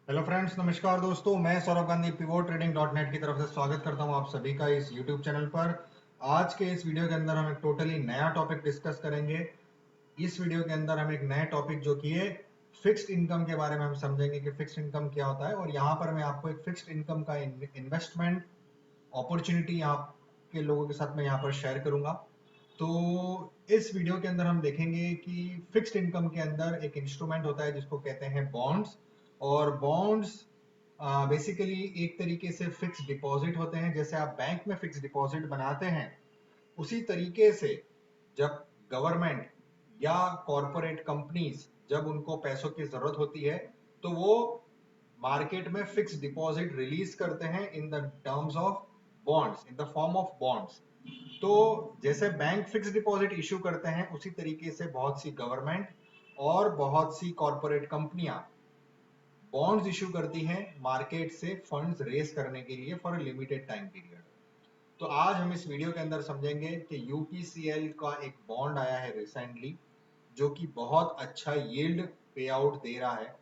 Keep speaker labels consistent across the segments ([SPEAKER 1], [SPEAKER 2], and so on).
[SPEAKER 1] Hello friends, नमस्कार दोस्तों। मैं Saurabh Gandhi pivot trading dot net की तरफ से स्वागत करता हूं आप सभी का इस यूट्यूब चैनल पर। आज के इस वीडियो के अंदर हम एक टोटली नया टॉपिक डिस्कस करेंगे। इस वीडियो के अंदर हम एक नया टॉपिक जो कि है फिक्स्ड इनकम के बारे में हम समझेंगे कि फिक्स्ड इनकम क्या होता है, और यहाँ पर मैं आपको एक फिक्स्ड इनकम का इन्वेस्टमेंट अपॉर्चुनिटी आपके लोगों के साथ में यहाँ पर शेयर करूंगा। तो इस वीडियो के अंदर हम देखेंगे कि फिक्स्ड इनकम के अंदर एक इंस्ट्रूमेंट होता है जिसको कहते हैं बॉन्ड्स। और बॉन्ड्स बेसिकली एक तरीके से फिक्स डिपॉजिट होते हैं। जैसे आप बैंक में फिक्स डिपॉजिट बनाते हैं, उसी तरीके से जब गवर्नमेंट या कॉरपोरेट कंपनीज जब उनको पैसों की जरूरत होती है, तो वो मार्केट में फिक्स डिपॉजिट रिलीज करते हैं in the terms of bonds, in the form of bonds. तो जैसे बैंक फिक्स डिपॉजिट इशू करते हैं, उसी तरीके से बहुत सी गवर्नमेंट और बहुत सी कॉरपोरेट कंपनियां बॉन्ड्स इशू करती हैं मार्केट से फंड्स रेज करने के लिए फॉर लिमिटेड टाइम पीरियड। तो आज हम इस वीडियो के अंदर समझेंगे कि यूपीसीएल का एक बॉन्ड आया है रिसेंटली, जो कि बहुत अच्छा यील्ड पे आउट दे रहा है।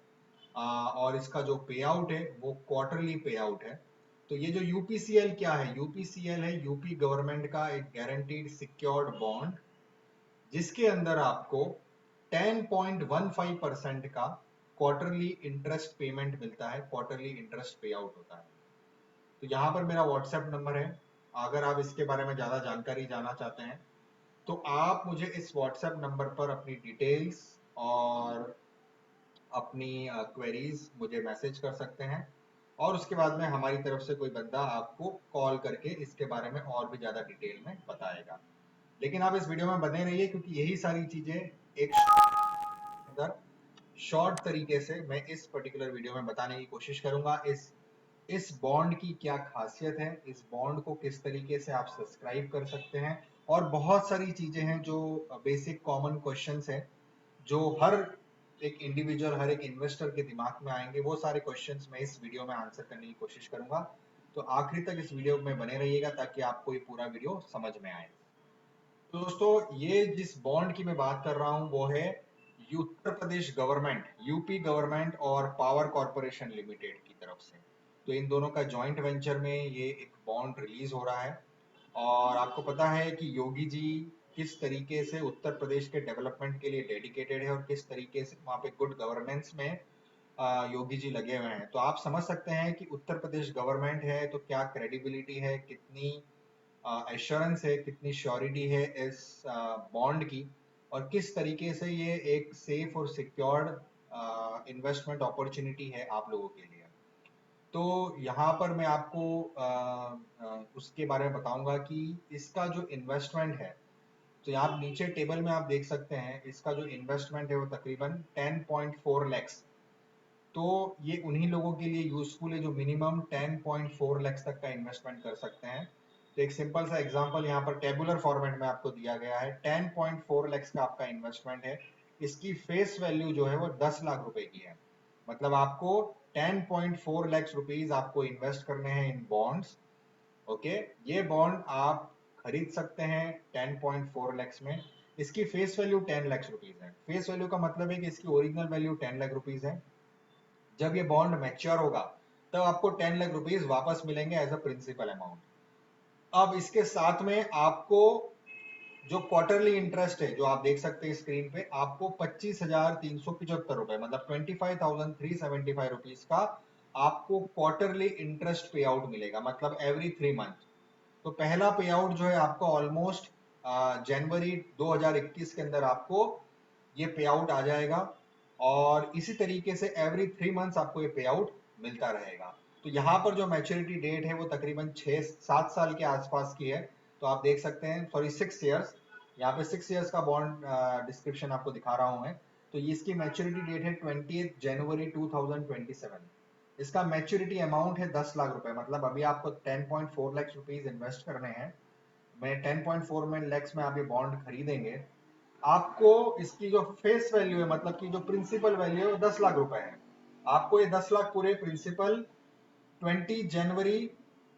[SPEAKER 1] और इसका जो पे आउट है वो क्वार्टरली पे आउट है। तो ये जो यूपीसीएल क्या है, यूपीसीएल है यूपी गवर्नमेंट का एक गारंटीड सिक्योर्ड बॉन्ड, जिसके अंदर आपको 10.15% का क्वार्टरली इंटरेस्ट पेमेंट मिलता है, क्वार्टरली इंटरेस्ट पे आउट होता है। तो यहाँ पर मेरा व्हाट्सएप नंबर है। अगर आप इसके बारे में ज़्यादा जानकारी जानना चाहते हैं, तो आप मुझे इस व्हाट्सएप नंबर पर अपनी डिटेल्स और अपनी क्वेरीज मुझे मैसेज कर सकते हैं, और उसके बाद में हमारी तरफ से कोई बंदा आपको कॉल करके इसके बारे में और भी ज़्यादा डिटेल में बताएगा। लेकिन आप इस वीडियो में बने रहिए, क्योंकि यही सारी चीज़ें एक अंदर शॉर्ट तरीके से मैं इस पर्टिकुलर वीडियो में बताने की कोशिश करूंगा। इस बॉन्ड की क्या खासियत है, इस बॉन्ड को किस तरीके से आप सब्सक्राइब कर सकते हैं, और बहुत सारी चीजें हैं जो बेसिक कॉमन क्वेश्चंस हैं जो हर एक इंडिविजुअल, हर एक इन्वेस्टर के दिमाग में आएंगे। वो सारे क्वेश्चंस मैं इस वीडियो में आंसर करने की कोशिश करूंगा। तो आखिरी तक इस वीडियो में बने रहिएगा ताकि आपको ये पूरा वीडियो समझ में आए। तो दोस्तों, ये जिस बॉन्ड की मैं बात कर रहा हूं वो है Uttar Pradesh government, UP government और पावर कॉर्पोरेशन लिमिटेड की तरफ से। तो इन दोनों का जॉइंट वेंचर में ये एक बॉन्ड रिलीज हो रहा है। और आपको पता है कि योगी जी किस तरीके से उत्तर प्रदेश के डेवलपमेंट के लिए डेडिकेटेड है, और किस तरीके से वहाँ पे गुड गवर्नेंस में योगी जी लगे हुए हैं। तो आप समझ सकते हैं कि उत्तर प्रदेश गवर्नमेंट है तो क्या क्रेडिबिलिटी है, कितनी एश्योरेंस है, कितनी श्योरिटी है इस बॉन्ड की, और किस तरीके से ये एक सेफ और सिक्योर्ड इन्वेस्टमेंट अपॉर्चुनिटी है आप लोगों के लिए। तो यहाँ पर मैं आपको उसके बारे में बताऊंगा कि इसका जो इन्वेस्टमेंट है, तो यहाँ नीचे टेबल में आप देख सकते हैं इसका जो इन्वेस्टमेंट है वो तकरीबन 10.4 लैक्स। तो ये उन्हीं लोगों के लिए यूजफुल है जो मिनिमम 10.4 लैक्स तक का इन्वेस्टमेंट कर सकते हैं। तो एक सिंपल सा एग्जांपल यहाँ पर टेबुलर फॉर्मेट में आपको दिया गया है। 10.4 लैक्स का आपका इन्वेस्टमेंट है। इसकी फेस वैल्यू जो है वो 10 लाख रुपए की है। मतलब आपको 10.4 लैक्स रुपीज आपको इन्वेस्ट करने हैं इन बॉन्ड्स। ओके, ये बॉन्ड आप खरीद सकते हैं 10.4 लैक्स में। इसकी फेस वैल्यू 10 लैक्स रुपीज है। फेस वैल्यू का मतलब है कि इसकी ओरिजिनल वैल्यू 10 लाख रुपीज है। जब ये बॉन्ड मैच्योर होगा, तब आपको 10 लाख रुपीज वापस मिलेंगे एज अ प्रिंसिपल अमाउंट। अब इसके साथ में आपको जो क्वार्टरली इंटरेस्ट है, जो आप देख सकते हैं स्क्रीन पे, आपको 25,375 रुपए, मतलब 25,375 रुपीज का आपको क्वार्टरली इंटरेस्ट पे आउट मिलेगा, मतलब एवरी 3 मंथ। तो पहला पे आउट जो है आपको ऑलमोस्ट जनवरी 2021 के अंदर आपको ये पे आउट आ जाएगा, और इसी तरीके से एवरी 3 मंथ्स आपको ये पे आउट मिलता रहेगा। तो यहाँ पर जो मैच्योरिटी डेट है वो तकरीबन 6-7 साल के आसपास की है। तो आप देख सकते हैं, सॉरी 6 ईयर्स, यहाँ पे 6 ईयर्स का बॉन्ड डिस्क्रिप्शन आपको दिखा रहा हूँ मैं। तो इसकी मैच्योरिटी डेट है 20 जनवरी 2027। इसका मैच्योरिटी अमाउंट है 10 लाख रुपए। मतलब अभी आपको 10.4 लाख रुपीज इन्वेस्ट करने हैं। मैं 10.4 में लैक्स में आप ये बॉन्ड खरीदेंगे, आपको इसकी जो फेस वैल्यू है, मतलब कि जो प्रिंसिपल वैल्यू है वो 10 लाख रुपए है। आपको ये 10 लाख पूरे प्रिंसिपल 20 जनवरी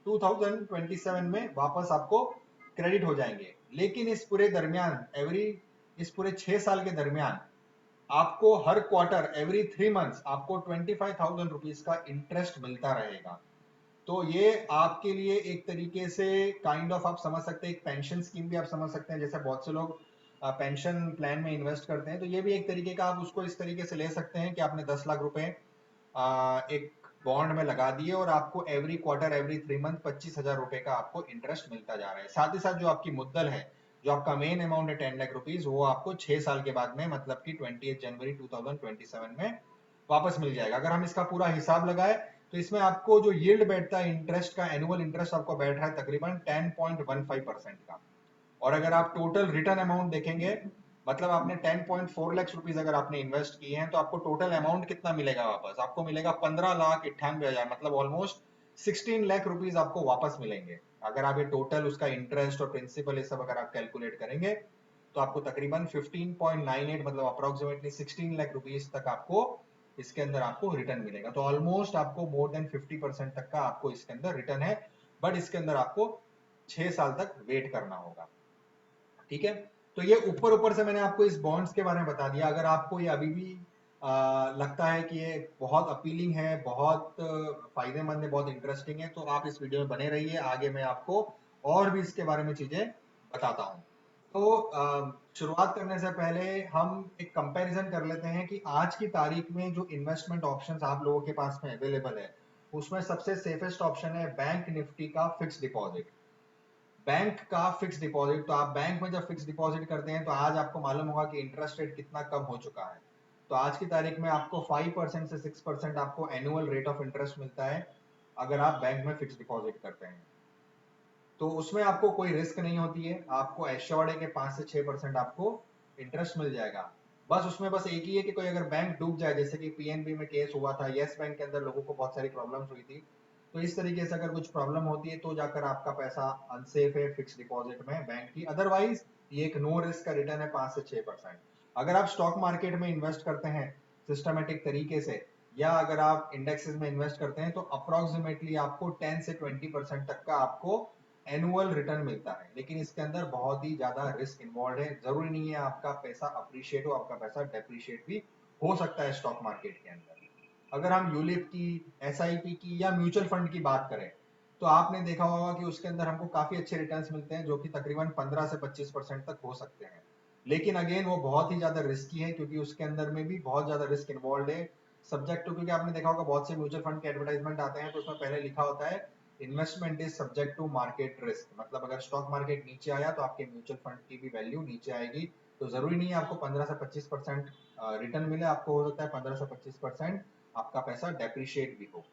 [SPEAKER 1] 2027 में वापस आपको क्रेडिट हो जाएंगे। लेकिन इस पूरे दरमियान, इस पूरे 6 साल के दरमियान आपको हर क्वार्टर एवरी 3 मंथ्स आपको 25,000 रुपीज का इंटरेस्ट मिलता रहेगा। तो ये आपके लिए एक तरीके से काइंड ऑफ आप समझ सकते हैं, एक पेंशन स्कीम भी आप समझ सकते हैं। जैसे बहुत से लोग पेंशन प्लान में इन्वेस्ट करते हैं, तो ये भी एक तरीके का आप उसको इस तरीके से ले सकते हैं कि आपने 10 लाख रुपए एक बॉन्ड में लगा दिए और आपको एवरी क्वार्टर एवरी 3 मंथ 25,000 रुपए का आपको इंटरेस्ट मिलता जा रहा है। साथ ही साथ जो आपकी मुद्दल है, जो आपका मेन अमाउंट है 10 लाख रुपीज, वो आपको 6 साल के बाद में मतलब कि 28 जनवरी 2027 में वापस मिल जाएगा। अगर हम इसका पूरा हिसाब लगाए तो इसमें आपको जो यील्ड बैठता है इंटरेस्ट का, एनुअल इंटरेस्ट आपको बैठ रहा है तकरीबन 10.15% का। और अगर आप टोटल रिटर्न अमाउंट देखेंगे, मतलब आपने 10.4 लाख रुपीज अगर आपने इन्वेस्ट किए हैं, तो आपको टोटल अमाउंट कितना मिलेगा वापस? आपको मिलेगा 15,98,000, मतलब ऑलमोस्ट 16 लाख रुपीज आपको वापस मिलेंगे। अगर आप ये टोटल उसका इंटरेस्ट और प्रिंसिपल ये सब अगर आप कैलकुलेट करेंगे, तो आपको तकरीबन 15.98 मतलब अप्रोक्सीमेटली 16 लाख रुपीज तक आपको इसके अंदर आपको रिटर्न मिलेगा। तो ऑलमोस्ट आपको मोर देन 50% तक का आपको इसके अंदर रिटर्न है, बट इसके अंदर आपको 6 साल तक वेट करना होगा। ठीक है, तो ये ऊपर ऊपर से मैंने आपको इस बॉन्ड्स के बारे में बता दिया। अगर आपको ये अभी भी लगता है कि ये बहुत अपीलिंग है, बहुत फायदेमंद है, बहुत इंटरेस्टिंग है, तो आप इस वीडियो में बने रहिए। आगे मैं आपको और भी इसके बारे में चीजें बताता हूँ। तो शुरुआत करने से पहले हम एक कंपैरिजन कर लेते हैं कि आज की तारीख में जो इन्वेस्टमेंट ऑप्शंस आप लोगों के पास में अवेलेबल है, उसमें सबसे सेफेस्ट ऑप्शन है बैंक निफ्टी का फिक्स डिपॉजिट। बैंक का फिक्स डिपॉजिट, तो आप बैंक में जब फिक्स डिपॉजिट करते हैं तो आज आपको मालूम होगा कि इंटरेस्ट रेट कितना कम हो चुका है। तो आज की तारीख में आपको 5% से 6% आपको एनुअल रेट ऑफ इंटरेस्ट मिलता है अगर आप बैंक में फिक्स डिपॉजिट करते हैं। तो उसमें आपको कोई रिस्क नहीं होती है, आपको एश्योर्ड है कि 5 से 6% आपको इंटरेस्ट मिल जाएगा। बस उसमें बस एक ही है कि कोई अगर बैंक डूब जाए, जैसे कि पीएनबी में केस हुआ था, येस बैंक के अंदर लोगों को बहुत सारी प्रॉब्लम्स हुई थी, तो इस तरीके से अगर कुछ प्रॉब्लम होती है तो जाकर आपका पैसा अनसेफ है फिक्स डिपॉजिट में बैंक की। अदरवाइज ये एक नो रिस्क का रिटर्न है 5 से 6%। अगर आप स्टॉक मार्केट में इन्वेस्ट करते हैं सिस्टमेटिक तरीके से, या अगर आप इंडेक्सेस में इन्वेस्ट करते हैं, तो अप्रोक्सीमेटली आपको 10 से 20% तक का आपको एनुअल रिटर्न मिलता है। लेकिन इसके अंदर बहुत ही ज्यादा रिस्क इन्वॉल्व है। जरूरी नहीं है आपका पैसा अप्रिशिएट हो, आपका पैसा डेप्रिशिएट भी हो सकता है स्टॉक मार्केट के अंदर। अगर हम यूलिप की, एसआईपी की या म्यूचुअल फंड की बात करें, तो आपने देखा होगा कि उसके अंदर हमको काफी अच्छे रिटर्न्स मिलते हैं, जो कि तकरीबन 15 से 25% तक हो सकते हैं। लेकिन अगेन वो बहुत ही ज्यादा रिस्की है, क्योंकि उसके अंदर में भी बहुत ज्यादा रिस्क इन्वॉल्व है। सब्जेक्ट टू, क्योंकि आपने देखा होगा बहुत से म्यूचुअल फंड के एडवर्टाइजमेंट आते हैं, तो उसमें पहले लिखा होता है investment is subject to market risk, मतलब अगर स्टॉक मार्केट नीचे आया तो आपके म्यूचुअल फंड की भी वैल्यू नीचे आएगी। तो जरूरी नहीं है आपको 15 से 25% रिटर्न मिले, आपको हो सकता है 15 से 25% आपका पैसा डेप्रिशिएट भी हो।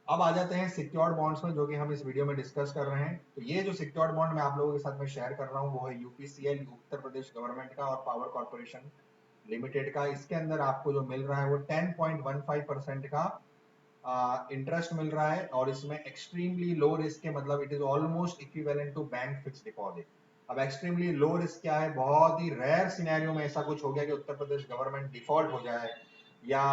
[SPEAKER 1] अब आ जाते हैं सिक्योर्ड बॉन्ड्स में, जो कि हम इस वीडियो में डिस्कस कर रहे हैं। तो ये जो सिक्योर्ड बॉन्ड मैं आप लोगों के साथ में शेयर कर रहा हूँ, वो है यूपीसीएल, उत्तर प्रदेश गवर्नमेंट का, और पावर कॉर्पोरेशन लिमिटेड का। इसके अंदर आपको जो मिल रहा है वो 10.15% का इंटरेस्ट मिल रहा है, और इसमें एक्सट्रीमली लो रिस्क है, मतलब it is almost equivalent to bank fix deposit. अब एक्सट्रीमली लो रिस्क क्या है? बहुत ही रेयर सिनेरियो में ऐसा कुछ हो गया कि उत्तर प्रदेश गवर्नमेंट डिफॉल्ट हो जाए, या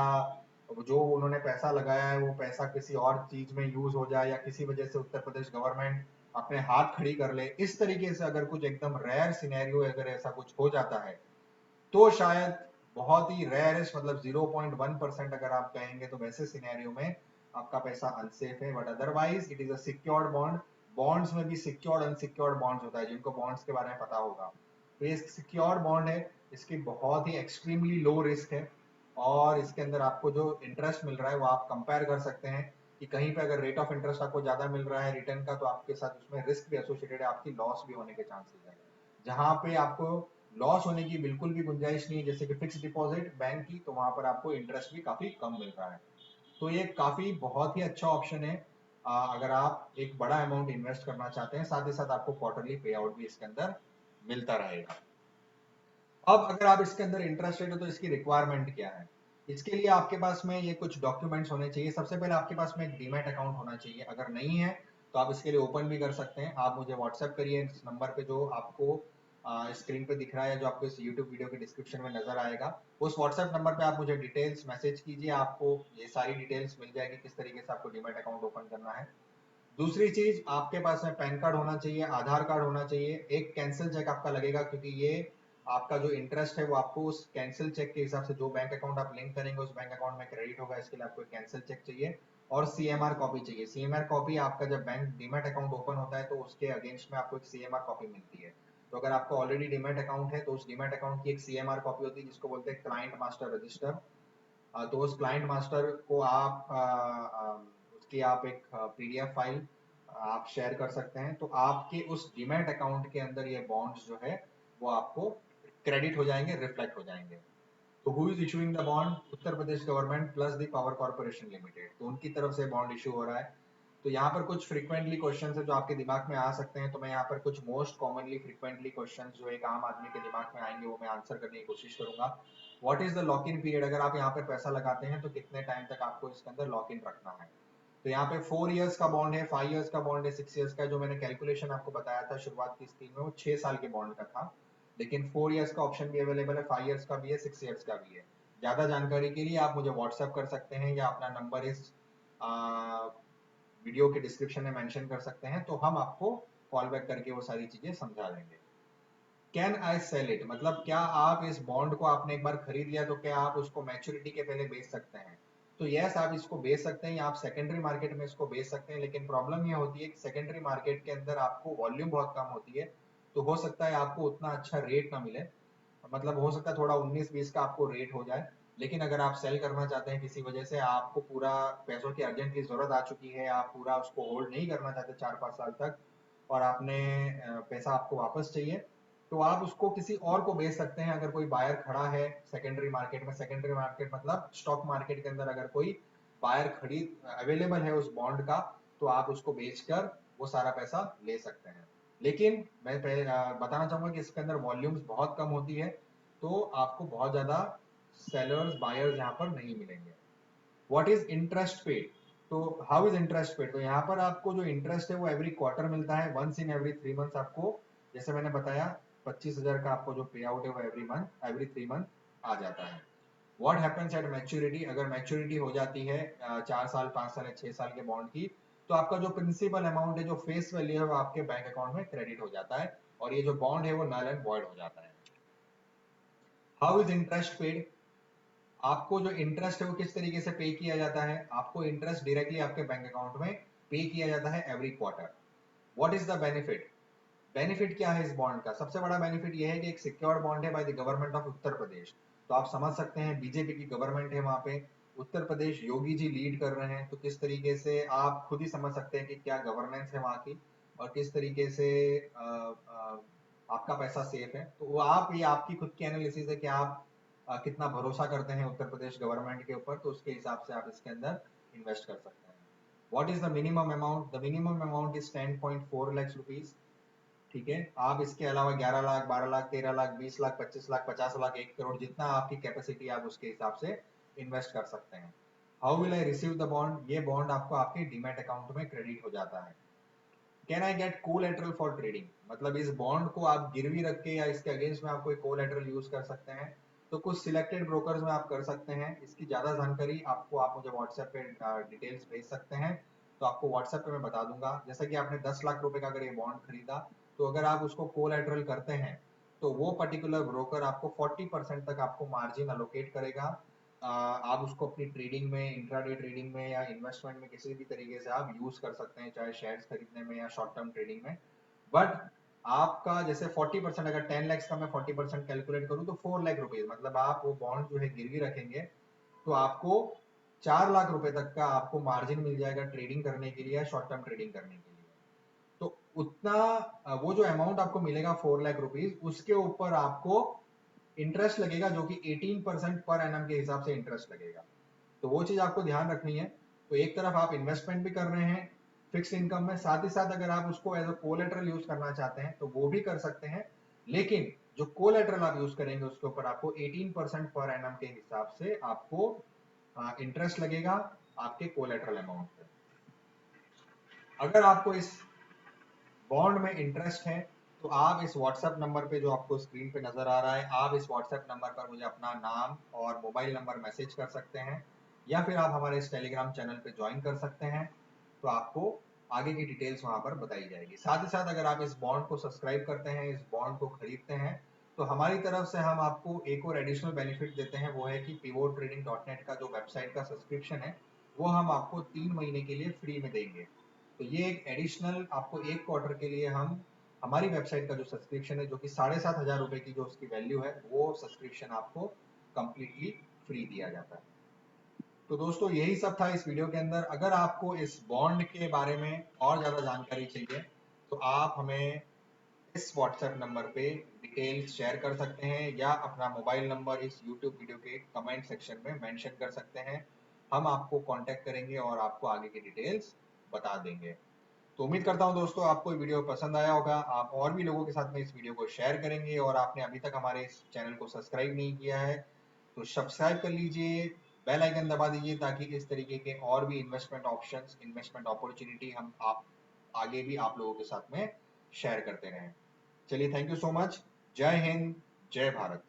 [SPEAKER 1] जो उन्होंने पैसा लगाया है वो पैसा किसी और चीज में यूज हो जाए, या किसी वजह से उत्तर प्रदेश गवर्नमेंट अपने हाथ खड़ी कर ले, इस तरीके से अगर कुछ एकदम रेयर सिनेरियो अगर ऐसा कुछ हो जाता है, तो शायद बहुत ही रेयरेस्ट, मतलब 0.1% अगर आप कहेंगे, तो वैसे सिनेरियो में आपका पैसा अनसेफ है। But otherwise it is a secured bond. Bonds में भी सिक्योर्ड अनसिक्योर्ड बॉन्ड्स होता है, जिनको बॉन्ड्स के बारे में पता होगा। तो ये सिक्योर्ड बॉन्ड है, इसकी बहुत ही एक्सट्रीमली लो रिस्क है, और इसके अंदर आपको जो इंटरेस्ट मिल रहा है वो आप कंपेयर कर सकते हैं कि कहीं पे अगर रेट ऑफ इंटरेस्ट आपको ज्यादा मिल रहा है रिटर्न का, तो आपके साथ उसमें रिस्क भी एसोसिएटेड है, आपकी लॉस भी होने के चांसेस है। जहां पे आपको लॉस होने की बिल्कुल भी गुंजाइश नहीं है, जैसे कि फिक्स डिपॉजिट बैंक की, तो वहां पर आपको इंटरेस्ट भी काफी कम मिल रहा है। तो ये काफी बहुत ही अच्छा ऑप्शन है अगर आप एक बड़ा अमाउंट इन्वेस्ट करना चाहते हैं, साथ ही साथ आपको क्वार्टरली पे आउट भी इसके अंदर मिलता रहेगा। अब अगर आप इसके अंदर इंटरेस्टेड हो, तो इसकी रिक्वायरमेंट क्या है? इसके लिए आपके पास में ये कुछ डॉक्यूमेंट्स होने चाहिए। सबसे पहले आपके पास में एक डीमैट अकाउंट होना चाहिए। अगर नहीं है तो आप इसके लिए ओपन भी कर सकते हैं। आप मुझे व्हाट्सएप करिए इस नंबर पे जो आपको स्क्रीन पे दिख रहा है, जो आपको इस यूट्यूब वीडियो के डिस्क्रिप्शन में नजर आएगा। उस व्हाट्सएप नंबर पे आप मुझे डिटेल्स मैसेज कीजिए, आपको ये सारी डिटेल्स मिल जाएगी किस तरीके से आपको डीमैट अकाउंट ओपन करना है। दूसरी चीज, आपके पास में पैन कार्ड होना चाहिए, आधार कार्ड होना चाहिए, एक कैंसिल चेक आपका लगेगा, क्योंकि ये आपका जो इंटरेस्ट है वो आपको उस कैंसिल चेक के हिसाब से, जो बैंक अकाउंट आप लिंक करेंगे उस बैंक अकाउंट में क्रेडिट होगा। इसके लिए आपको एक कैंसिल चेक चाहिए और सीएमआर कॉपी चाहिए। सीएमआर कॉपी आपका जब बैंक डीमैट अकाउंट ओपन होता है तो उसके अगेंस्ट में आपको एक सीएमआर कॉपी मिलती है। तो अगर आपको ऑलरेडी डीमैट अकाउंट है तो उस डीमैट अकाउंट की एक सीएमआर कॉपी होती है जिसको बोलते हैं क्लाइंट मास्टर रजिस्टर। तो उस क्लाइंट मास्टर को आप उसकी आप एक पीडीएफ फाइल आप शेयर कर सकते हैं। तो आपके उस डीमैट अकाउंट के अंदर ये बॉन्ड्स जो है वो आपको क्रेडिट हो जाएंगे, रिफ्लेक्ट हो जाएंगे। तो who is issuing the bond? Uttar Pradesh government plus the power corporation limited. तो उनकी तरफ से बॉन्ड इशू हो रहा है। तो यहाँ पर कुछ फ्रीक्वेंटली क्वेश्चंस है जो आपके दिमाग में आ सकते हैं। तो मैं यहाँ पर कुछ मोस्ट कॉमनली फ्रीक्वेंटली क्वेश्चंस जो एक आम आदमी के दिमाग में आएंगे वो मैं आंसर करने की कोशिश करूंगा। What is the lock in period? अगर आप यहाँ पर पैसा लगाते हैं तो कितने टाइम तक आपको इसके अंदर लॉक इन रखना है? तो यहाँ पे 4 इयर्स का बॉन्ड है, 5 इयर्स का बॉन्ड है, 6 इयर्स का। जो मैंने कैलकुलेशन आपको बताया था शुरुआत की स्कीम में वो 6 साल के बॉन्ड का था, लेकिन 4 इयर्स का ऑप्शन भी अवेलेबल है, 5 इयर्स का भी है, 6 इयर्स का भी है। ज्यादा जानकारी के लिए आप मुझे व्हाट्सएप कर सकते हैं या अपना नंबर इस वीडियो के डिस्क्रिप्शन में मेंशन कर सकते हैं, तो हम आपको कॉल बैक करके वो सारी चीजें समझा देंगे। Can I sell it? मतलब क्या आप इस बॉन्ड को आपने एक बार खरीद लिया तो क्या आप उसको मैच्योरिटी के पहले बेच सकते हैं? तो यस, आप इसको बेच सकते हैं या आप सेकेंडरी मार्केट में इसको बेच सकते हैं। लेकिन प्रॉब्लम ये होती है कि सेकेंडरी मार्केट के अंदर आपको वॉल्यूम बहुत कम होती है, तो हो सकता है आपको उतना अच्छा रेट ना मिले। मतलब हो सकता है थोड़ा 19-20 का आपको रेट हो जाए। लेकिन अगर आप सेल करना चाहते हैं किसी वजह से, आपको पूरा पैसों की अर्जेंटली जरूरत आ चुकी है, आप पूरा उसको होल्ड नहीं करना चाहते 4-5 साल तक और आपने पैसा आपको वापस चाहिए, तो आप उसको किसी और को बेच सकते हैं। अगर कोई बायर खड़ा है सेकेंडरी मार्केट में, सेकेंडरी मार्केट मतलब स्टॉक मार्केट के अंदर अगर कोई बायर खरीद अवेलेबल है उस बॉन्ड का, तो आप उसको बेचकर वो सारा पैसा ले सकते हैं। लेकिन मैं बताना चाहूंगा कि इसके अंदर वॉल्यूम्स बहुत कम होती है, तो आपको बहुत ज्यादा सेलर्स बायर्स यहाँ पर नहीं मिलेंगे। What is interest paid? तो हाउ इज इंटरेस्ट पेड? तो यहाँ पर आपको जो इंटरेस्ट है वो एवरी क्वार्टर मिलता है, वंस इन एवरी 3 मंथ्स। आपको जैसे मैंने बताया 25,000 का आपको जो पे आउट है वो एवरी 3 मंथ आ जाता है। What happens at maturity? अगर मैच्योरिटी हो जाती है 4 साल, 5 साल या 6 साल के बॉन्ड की, तो आपका जो प्रिंसिपल अमाउंट है, जो फेस वैल्यू है, वो आपके बैंक अकाउंट में क्रेडिट हो जाता है और ये जो बॉन्ड है वो नल एंड वॉइड हो जाता है। How is interest paid? आपको जो इंटरेस्ट है वो किस तरीके से पे किया जाता है? आपको इंटरेस्ट डायरेक्टली आपके बैंक अकाउंट में पे किया जाता है every quarter. What is the benefit? Benefit क्या है इस बॉन्ड का? सबसे बड़ा बेनिफिट यह है कि एक सिक्योर्ड बॉन्ड है by the government of Uttar Pradesh. तो आप समझ सकते हैं बीजेपी की गवर्नमेंट है वहां पे, उत्तर प्रदेश योगी जी लीड कर रहे हैं, तो किस तरीके से आप खुद ही समझ सकते हैं कि क्या गवर्नेंस है वहां की और किस तरीके से आपका पैसा सेफ है। तो वो आप, ये आपकी खुद की एनालिसिस है कि आप कितना भरोसा करते हैं उत्तर प्रदेश गवर्नमेंट के ऊपर, तो उसके हिसाब से आप इसके अंदर इन्वेस्ट कर सकते हैं। What is the minimum amount? The minimum amount is 10.4 lakh rupees. ठीक है, आप इसके अलावा 11 लाख, 12 लाख, 13 लाख, 20 लाख, 25 लाख, 50 लाख, 1 करोड़, जितना आपकी कैपेसिटी आप उसके हिसाब से इन्वेस्ट कर सकते हैं। How will I receive the bond? ये बॉन्ड आपको आपके डीमैट अकाउंट में क्रेडिट हो जाता है। Can I get collateral for trading? मतलब इस बॉन्ड को आप गिरवी रख के या इसके अगेंस्ट में आप कोई कोलेटरल यूज कर सकते हैं। तो कुछ सिलेक्टेड ब्रोकर्स में आप कर सकते हैं। इसकी ज्यादा जानकारी आपको, आप मुझे व्हाट्सएप पे डिटेल्स भेज सकते हैं, तो आपको व्हाट्सएप पे मैं बता दूंगा। जैसे कि आपने 10 लाख रुपए का अगर ये बॉन्ड खरीदा, तो अगर आप उसको कोलेटरल करते हैं तो वो पर्टिकुलर ब्रोकर आपको 40% तक आपको मार्जिन अलोकेट करेगा। आप उसको अपनी ट्रेडिंग में, इंट्राडे ट्रेडिंग में या इन्वेस्टमेंट में किसी भी तरीके से आप यूज कर सकते हैं, चाहे शेयर्स खरीदने में या शॉर्ट टर्म ट्रेडिंग में। बट आपका जैसे 40%, अगर 10 लाख का मैं 40% कैलकुलेट करूं तो 4 लाख रुपीज, मतलब आप वो बॉन्ड जो है गिरवी रखेंगे तो आपको 4 लाख रुपए तक का आपको मार्जिन मिल जाएगा ट्रेडिंग करने के लिए या शॉर्ट टर्म ट्रेडिंग करने के लिए। तो उतना वो जो अमाउंट आपको मिलेगा 4 लाख रुपीज, उसके ऊपर आपको इंटरेस्ट लगेगा जो कि 18% पर एनम के हिसाब से इंटरेस्ट लगेगा। तो वो चीज आपको ध्यान रखनी है। तो एक तरफ आप इन्वेस्टमेंट भी कर रहे हैं फिक्स इनकम में, साथ ही साथ अगर आप उसको एज अ कोलेटरल यूज करना चाहते हैं तो वो भी कर सकते हैं। लेकिन जो कोलेटरल आप यूज करेंगे उसके ऊपर आपको 18% पर एनम के हिसाब से आपको इंटरेस्ट लगेगा आपके कोलेटरल अमाउंट पे। अगर आपको इस बॉन्ड में इंटरेस्ट है तो आप इस व्हाट्सएप नंबर पे जो आपको स्क्रीन पे नजर आ रहा है, आप इस व्हाट्सएप नंबर पर मुझे अपना नाम और मोबाइल नंबर मैसेज कर सकते हैं, या फिर आप हमारे इस टेलीग्राम चैनल पे ज्वाइन कर सकते हैं। तो आपको आगे की डिटेल्स वहां पर बताई जाएगी। साथ ही साथ अगर आप इस बॉन्ड को सब्सक्राइब करते हैं, इस बॉन्ड को खरीदते हैं, तो हमारी तरफ से हम आपको एक और एडिशनल बेनिफिट देते हैं, वो है कि pivottrading.net का जो वेबसाइट का सब्सक्रिप्शन है वो हम आपको 3 महीने के लिए फ्री में देंगे। तो ये एक एडिशनल आपको एक क्वार्टर के लिए हम हमारी वेबसाइट का जो सब्सक्रिप्शन है, जो कि 7,500 रुपए की जो उसकी वैल्यू है, वो सब्सक्रिप्शन आपको कंप्लीटली फ्री दिया जाता है। तो दोस्तों यही सब था इस वीडियो के अंदर। अगर आपको इस बॉन्ड के बारे में और ज्यादा जानकारी चाहिए तो आप हमें इस व्हाट्सएप नंबर पे डिटेल्स शेयर कर सकते हैं या अपना मोबाइल नंबर इस यूट्यूब वीडियो के कमेंट सेक्शन में मेंशन कर सकते हैं। हम आपको कांटेक्ट करेंगे और आपको आगे की डिटेल्स बता देंगे। तो उम्मीद करता हूं दोस्तों आपको ये वीडियो पसंद आया होगा। आप और भी लोगों के साथ में इस वीडियो को शेयर करेंगे, और आपने अभी तक हमारे इस चैनल को सब्सक्राइब नहीं किया है तो सब्सक्राइब कर लीजिए, बेल आइकन दबा दीजिए, ताकि इस तरीके के और भी इन्वेस्टमेंट ऑप्शंस, इन्वेस्टमेंट अपॉर्चुनिटी हम आप आगे भी आप लोगों के साथ में शेयर करते रहें। चलिए, थैंक यू सो मच। जय हिंद, जय भारत।